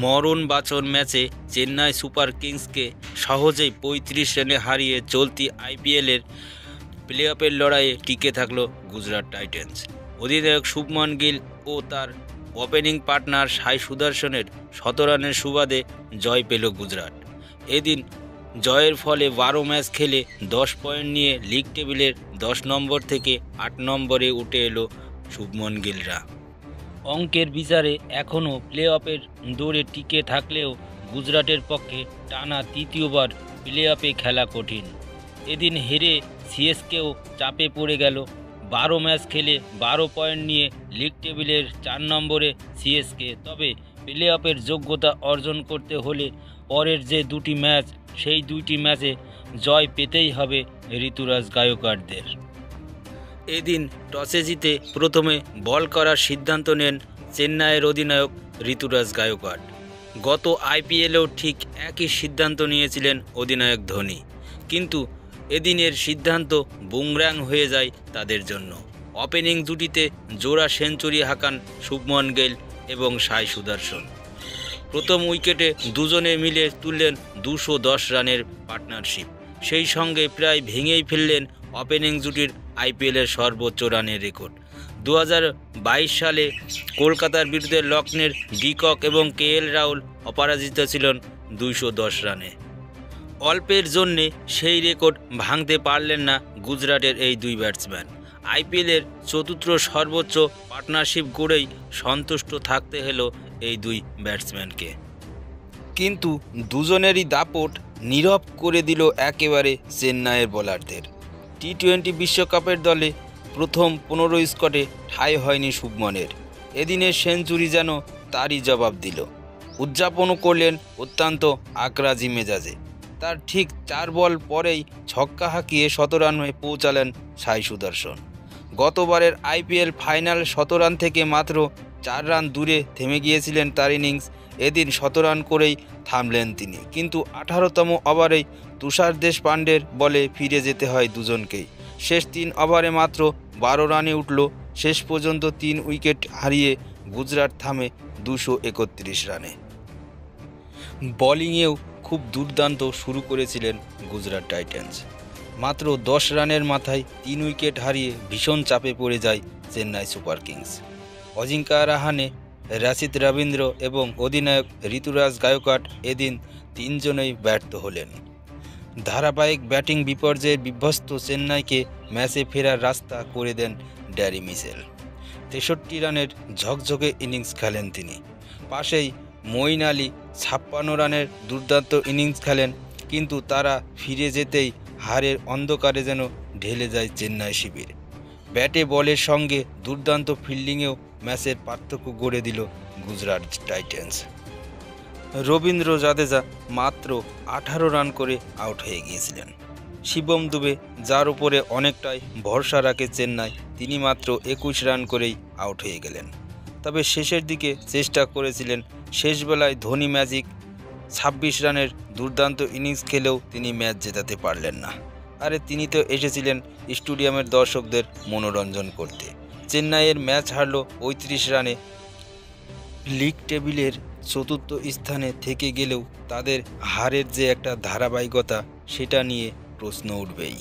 মরণবাচন ম্যাচে চেন্নাই সুপার কিংসকে সহজেই ৩৫ রানে হারিয়ে চলতি আইপিএলের প্লে অফের লড়াইয়ে টিকে থাকল গুজরাট টাইটান্স। অধিনায়ক শুভমান গিল ও তার ওপেনিং পার্টনার সাই সুদর্শনের ১৭ রানের সুবাদে জয় পেল গুজরাট। এদিন জয়ের ফলে ১২ ম্যাচ খেলে ১০ পয়েন্ট নিয়ে লিগ টেবিলের ১০ নম্বর থেকে ৮ নম্বরে উঠে এলো শুভমান গিলরা। অঙ্কের বিচারে এখনও প্লে অফের দৌড়ে টিকে থাকলেও গুজরাটের পক্ষে টানা তৃতীয়বার প্লে অফে খেলা কঠিন। এদিন হেরে সিএসকেও চাপে পড়ে গেল। ১২ ম্যাচ খেলে ১২ পয়েন্ট নিয়ে লিগ টেবিলের ৪ নম্বরে সিএসকে। তবে প্লে অফের যোগ্যতা অর্জন করতে হলে পরের যে দুটি ম্যাচ, সেই দুইটি ম্যাচে জয় পেতেই হবে ঋতুরাজ গায়কোয়াড়দের। এদিন টসে জিতে প্রথমে বল করার সিদ্ধান্ত নেন চেন্নাইয়ের অধিনায়ক ঋতুরাজ গায়কোয়াড়। গত আইপিএলেও ঠিক একই সিদ্ধান্ত নিয়েছিলেন অধিনায়ক ধোনি, কিন্তু এদিনের সিদ্ধান্ত বুমরাং হয়ে যায় তাদের জন্য। ওপেনিং জুটিতে জোড়া সেঞ্চুরি হাঁকান শুভমান গিল এবং সাই সুদর্শন। প্রথম উইকেটে দুজনে মিলে তুললেন ২১০ রানের পার্টনারশিপ। সেই সঙ্গে প্রায় ভেঙেই ফেললেন ওপেনিং জুটির আইপিএলের সর্বোচ্চ রানের রেকর্ড। ২০২২ সালে কলকাতার বিরুদ্ধে লক্ষ্ণের ডিকক এবং কেএল রাহুল অপরাজিত ছিলেন ২১০ রানে। অল্পের জন্যে সেই রেকর্ড ভাঙতে পারলেন না গুজরাটের এই দুই ব্যাটসম্যান। আইপিএলের চতুর্থ সর্বোচ্চ পার্টনারশিপ গড়েই সন্তুষ্ট থাকতে হলো এই দুই ব্যাটসম্যানকে। কিন্তু দুজনেরই দাপট নীরব করে দিল একেবারে চেন্নাইয়ের বোলারদের। টি-২০ বিশ্বকাপের দলে প্রথম ১৫ স্কোরে ঠাঁই হয়নি শুভমানের। এদিনের সেঞ্চুরি যেন তারই জবাব দিল। উদযাপনও করলেন অত্যন্ত আকরাজি মেজাজে। তার ঠিক ৪ বল পরেই ছক্কা হাঁকিয়ে ১৭ রানে পৌঁছালেন সাই সুদর্শন। গতবারের আইপিএল ফাইনাল ১৭ রান থেকে মাত্র ৪ রান দূরে থেমে গিয়েছিলেন তার ইনিংস। এদিন ১৭ রান করেই থামলেন তিনি, কিন্তু ১৮তম ওভারেই তুষার দেশপান্ডের বলে ফিরে যেতে হয় দুজনকেই। শেষ ৩ ওভারে মাত্র ১২ রানে উঠল। শেষ পর্যন্ত ৩ উইকেট হারিয়ে গুজরাট থামে ২৩১ রানে। বোলিংয়েও খুব দুর্দান্ত শুরু করেছিলেন গুজরাট টাইটান্স। মাত্র ১০ রানের মাথায় ৩ উইকেট হারিয়ে ভীষণ চাপে পড়ে যায় চেন্নাই সুপার কিংস। অজিঙ্কা রাহানে, রাশিদ রবীন্দ্র এবং অধিনায়ক ঋতুরাজ গায়কোয়াড় এদিন তিনজনেই ব্যর্থ হলেন। ধারাবাহিক ব্যাটিং বিপর্যয়ে বিধ্বস্ত চেন্নাইকে ম্যাচে ফেরার রাস্তা করে দেন ড্যারি মিচেল। ৬৩ রানের ঝকঝকে ইনিংস খেলেন তিনি। পাশেই মঈন আলী ৫৬ রানের দুর্দান্ত ইনিংস খেলেন, কিন্তু তারা ফিরে যেতেই হারের অন্ধকারে যেন ঢেলে যায় চেন্নাই শিবির। ব্যাটে বলের সঙ্গে দুর্দান্ত ফিল্ডিংয়েও ম্যাচের পার্থক্য গড়ে দিল গুজরাট টাইটান্স। রবীন্দ্র জাদেজা মাত্র ১৮ রান করে আউট হয়ে গিয়েছিলেন। শিবম দুবে, যার উপরে অনেকটাই ভরসা রাখে চেন্নাই, তিনি মাত্র ২১ রান করেই আউট হয়ে গেলেন। তবে শেষের দিকে চেষ্টা করেছিলেন, শেষ বেলায় ধোনি ম্যাজিক ২৬ রানের দুর্দান্ত ইনিংস খেলেও তিনি ম্যাচ জেতাতে পারলেন না। আরে তিনি তো এসেছিলেন স্টেডিয়ামের দর্শকদের মনোরঞ্জন করতে। চেন্নাইয়ের ম্যাচ হারল ৩৫ রানে। লিগ টেবিলের চতুর্থ স্থানে থেকে গেলেও তাদের হারের যে একটা ধারাবাহিকতা, সেটা নিয়ে প্রশ্ন উঠবেই।